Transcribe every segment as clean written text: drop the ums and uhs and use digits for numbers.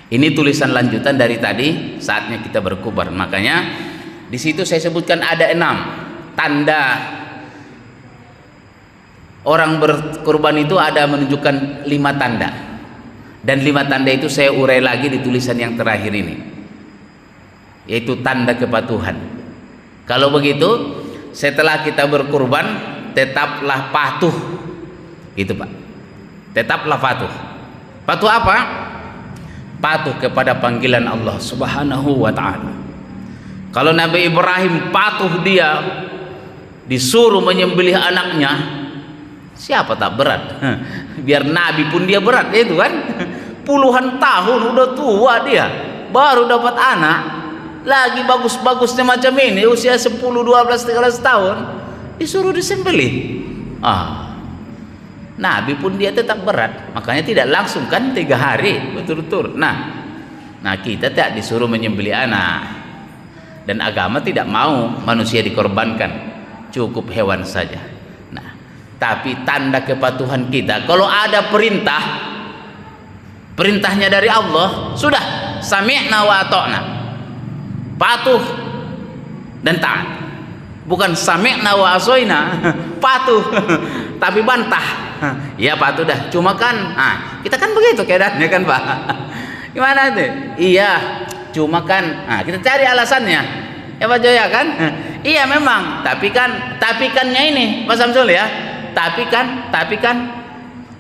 Ini tulisan lanjutan dari tadi, saatnya kita berkurban. Makanya di situ saya sebutkan ada 6 tanda orang berkurban itu, ada menunjukkan 5 tanda. Dan 5 tanda itu saya urai lagi di tulisan yang terakhir ini, yaitu tanda kepatuhan. Kalau begitu, setelah kita berkurban, tetaplah patuh, gitu Pak. Tetaplah patuh. Patuh apa? Patuh kepada panggilan Allah Subhanahu wa ta'ala. Kalau Nabi Ibrahim patuh, dia disuruh menyembelih anaknya, siapa tak berat? Biar Nabi pun dia berat, itu kan. Puluhan tahun udah tua dia, baru dapat anak, lagi bagus-bagusnya macam ini, usia 10, 12, 13 tahun, disuruh disembelih. Nabi pun dia tetap berat, makanya tidak langsung kan 3 hari betul-betul. Nah kita tidak disuruh menyembelih anak, dan agama tidak mau manusia dikorbankan, cukup hewan saja. Nah, tapi tanda kepatuhan kita, kalau ada perintahnya dari Allah, sudah sami'na wa ata'na, patuh dan taat. Bukan sami'na wa asoina, patuh tapi bantah. Ya patuh dah, cuma kan kita kan begitu keadaannya kan Pak. Gimana itu? Iya, cuma kan kita cari alasannya, ya Pak Joya kan. Iya memang, tapi kannya ini Pak Samsul ya, tapi kan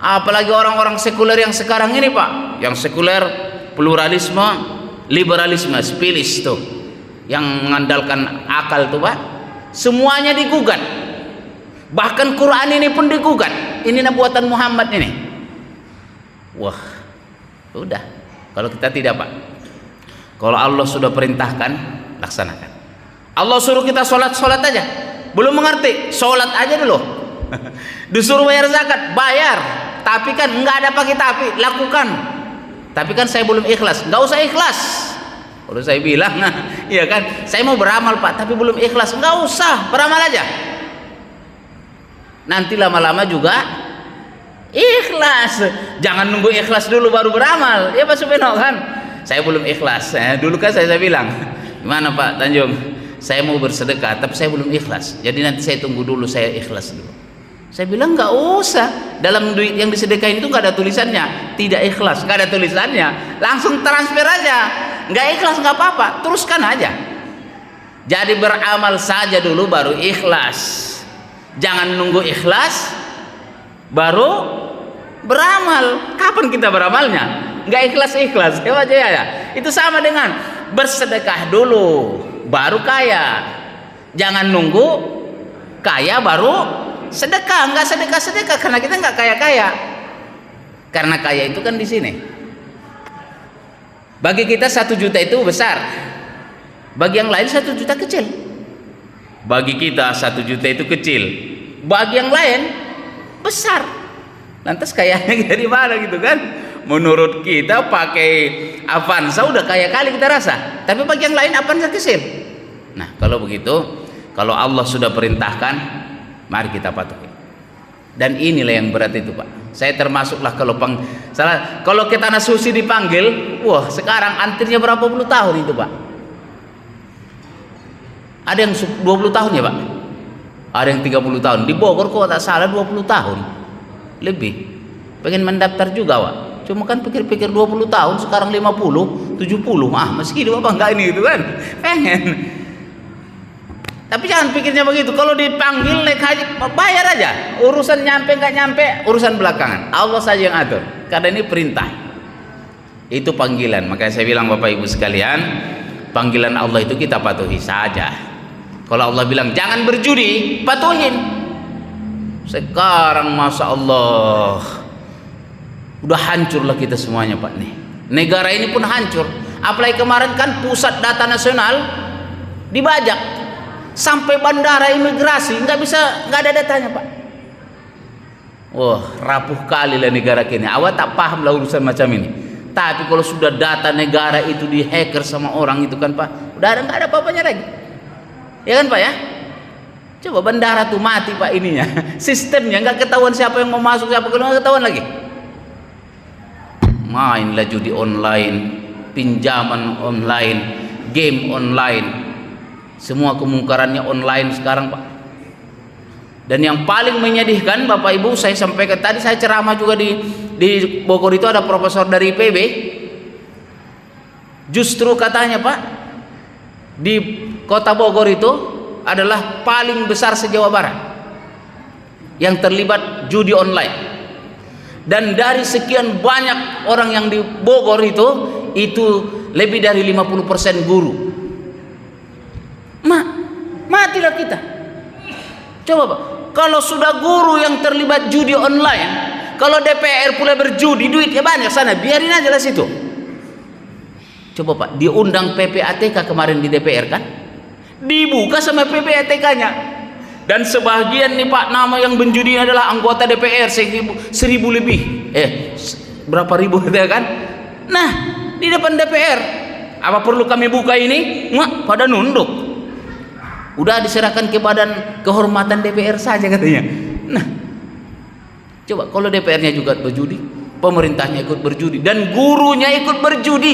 apalagi orang-orang sekuler yang sekarang ini Pak, yang sekuler, pluralisme, liberalisme, spilis tuh, yang mengandalkan akal tuh Pak, semuanya digugat. Bahkan Quran ini pun digugat. Ini buatan Muhammad ini. Wah, udah. Kalau kita tidak Pak, kalau Allah sudah perintahkan, laksanakan. Allah suruh kita sholat aja, belum mengerti, sholat aja dulu. Disuruh bayar zakat, bayar. Tapi kan nggak ada pakai tapi, lakukan. Tapi kan saya belum ikhlas, nggak usah ikhlas. Kalau saya bilang, iya kan, saya mau beramal Pak, tapi belum ikhlas, nggak usah, beramal aja. Nanti lama-lama juga ikhlas. Jangan nunggu ikhlas dulu baru beramal, ya Pak Supeno kan. Saya belum ikhlas. Dulu kan saya bilang, gimana Pak Tanjung, saya mau bersedekah tapi saya belum ikhlas, jadi nanti saya tunggu dulu, saya ikhlas dulu. Saya bilang nggak usah, dalam duit yang disedekahin itu nggak ada tulisannya tidak ikhlas, nggak ada tulisannya, langsung transfer aja. Nggak ikhlas nggak apa-apa, teruskan aja. Jadi beramal saja dulu baru ikhlas. Jangan nunggu ikhlas baru beramal. Kapan kita beramalnya? Nggak ikhlas ya Pak Jaya ya. Itu sama dengan bersedekah dulu baru kaya. Jangan nunggu kaya baru sedekah. Nggak sedekah karena kita nggak kaya. Karena kaya itu kan di sini. Bagi kita 1 juta itu besar, bagi yang lain 1 juta kecil. Bagi kita 1 juta itu kecil, bagi yang lain besar. Lantas kayaknya kita di mana gitu kan? Menurut kita pakai Avanza udah kaya kali kita rasa, tapi bagi yang lain Avanza kecil. Nah kalau begitu, kalau Allah sudah perintahkan, mari kita patuhi. Dan inilah yang berat itu Pak. Saya termasuklah kalau kita Susi dipanggil, wah sekarang antrinya berapa puluh tahun itu Pak. Ada yang 20 tahun ya Pak, ada yang 30 tahun. Di Bogor kok tak salah 20 tahun lebih. Pengen mendaftar juga Pak, cuma kan pikir-pikir 20 tahun, sekarang 50, 70, meski hidup apa enggak ini gitu kan, pengen. Tapi jangan pikirnya begitu. Kalau dipanggil naik haji, bayar aja. Urusan nyampe nggak nyampe, urusan belakangan. Allah saja yang atur, karena ini perintah. Itu panggilan. Makanya saya bilang Bapak Ibu sekalian, panggilan Allah itu kita patuhi saja. Kalau Allah bilang jangan berjudi, patuhin. Sekarang Masya Allah udah hancurlah kita semuanya Pak nih. Negara ini pun hancur. Apalagi kemarin kan pusat data nasional dibajak, sampai bandara imigrasi nggak ada datanya Pak. Wah rapuh kali lah negara kini. Awak tak paham lah urusan macam ini. Tapi kalau sudah data negara itu dihacker sama orang itu kan Pak, udah nggak ada apa-apanya lagi. Ya kan Pak ya? Coba bandara tuh mati Pak ininya, sistemnya nggak ketahuan siapa yang mau masuk, siapa yang nggak ketahuan lagi. Mainlah judi online, pinjaman online, game online, semua kemungkarannya online sekarang, Pak. Dan yang paling menyedihkan, Bapak Ibu, saya sampaikan tadi, saya ceramah juga di Bogor itu, ada profesor dari IPB. Justru katanya, Pak, di kota Bogor itu adalah paling besar se-Jawa Barat yang terlibat judi online. Dan dari sekian banyak orang yang di Bogor itu lebih dari 50% guru. Matilah kita. Coba, Pak, kalau sudah guru yang terlibat judi online, kalau DPR pula berjudi, duitnya banyak sana, biarin aja lah situ. Coba, Pak, diundang PPATK kemarin di DPR kan? Dibuka sama PPATK-nya. Dan sebagian nih, Pak, nama yang menjudi adalah anggota DPR 1000 lebih. Berapa ribu gitu kan? Nah, di depan DPR, apa perlu kami buka ini? Pada nunduk. Udah diserahkan ke Badan Kehormatan DPR saja katanya. Nah, coba kalau DPR-nya juga berjudi, pemerintahnya ikut berjudi, dan gurunya ikut berjudi.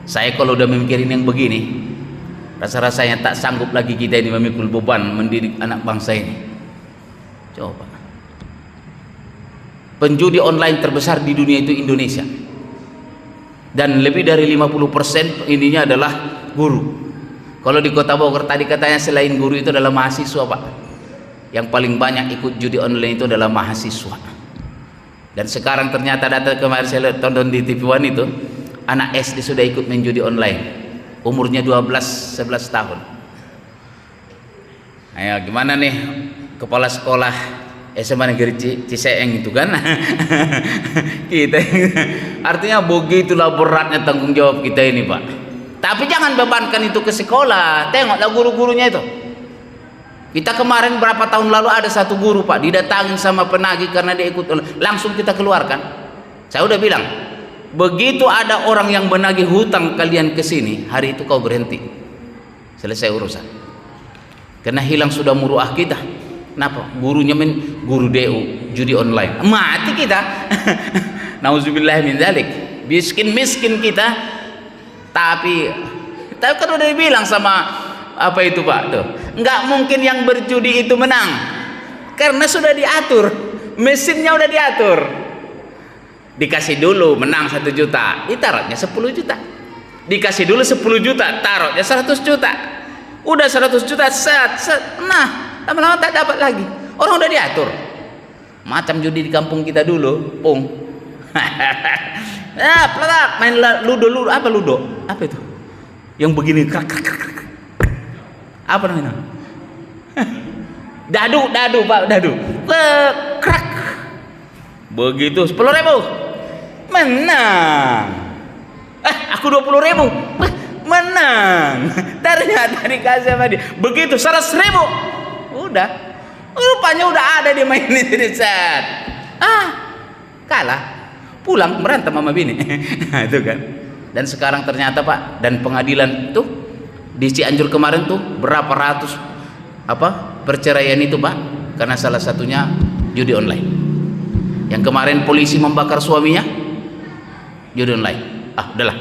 Saya kalau udah memikirin yang begini, rasa-rasanya tak sanggup lagi kita ini memikul beban mendidik anak bangsa ini. Coba, penjudi online terbesar di dunia itu Indonesia, dan lebih dari 50% ininya adalah guru. Kalau di Kota Bogor tadi katanya selain guru itu adalah mahasiswa, Pak. Yang paling banyak ikut judi online itu adalah mahasiswa. Dan sekarang ternyata data kemarin saya tonton di TV One itu, anak SD sudah ikut main judi online, umurnya 12-11 tahun. Ayo, gimana nih kepala sekolah SMA Negeri Ciseeng itu kan? Kita artinya begitulah beratnya tanggung jawab kita ini, Pak. Tapi jangan bebankan itu ke sekolah. Tengoklah guru-gurunya itu. Kita kemarin berapa tahun lalu ada satu guru, Pak, didatangin sama penagih karena dia ikut, langsung kita keluarkan. Saya udah bilang, begitu ada orang yang menagih hutang kalian ke sini, hari itu kau berhenti, selesai urusan. Karena hilang sudah muruah kita. Kenapa? Gurunya guru DU judi online, mati kita. Nauzubillah min dzalik. Miskin kita. Tapi kan udah dibilang sama apa itu, Pak, tuh, nggak mungkin yang berjudi itu menang, karena sudah diatur, mesinnya udah diatur. Dikasih dulu menang 1 juta, ditaruhnya 10 juta. Dikasih dulu 10 juta, taruhnya 100 juta. Udah 100 juta, nah, lama-lama tak dapat lagi. Orang udah diatur. Macam judi di kampung kita dulu, Pung. Pelatak main ludo, apa ludo? Apa itu? Yang begini, krak. Apa namanya? Dadu, Pak, dadu. Krak. Begitu 10.000 menang. Aku 20.000 menang. Ternyata dikasih sama dia. Begitu 100.000 udah. Rupanya udah ada di main itu di set. Kalah. Pulang berantem sama bini. Itu kan. Dan sekarang ternyata, Pak, dan pengadilan tuh di Cianjur kemarin tuh berapa ratus perceraian itu, Pak, karena salah satunya judi online. Yang kemarin polisi membakar suaminya judi online. Udahlah,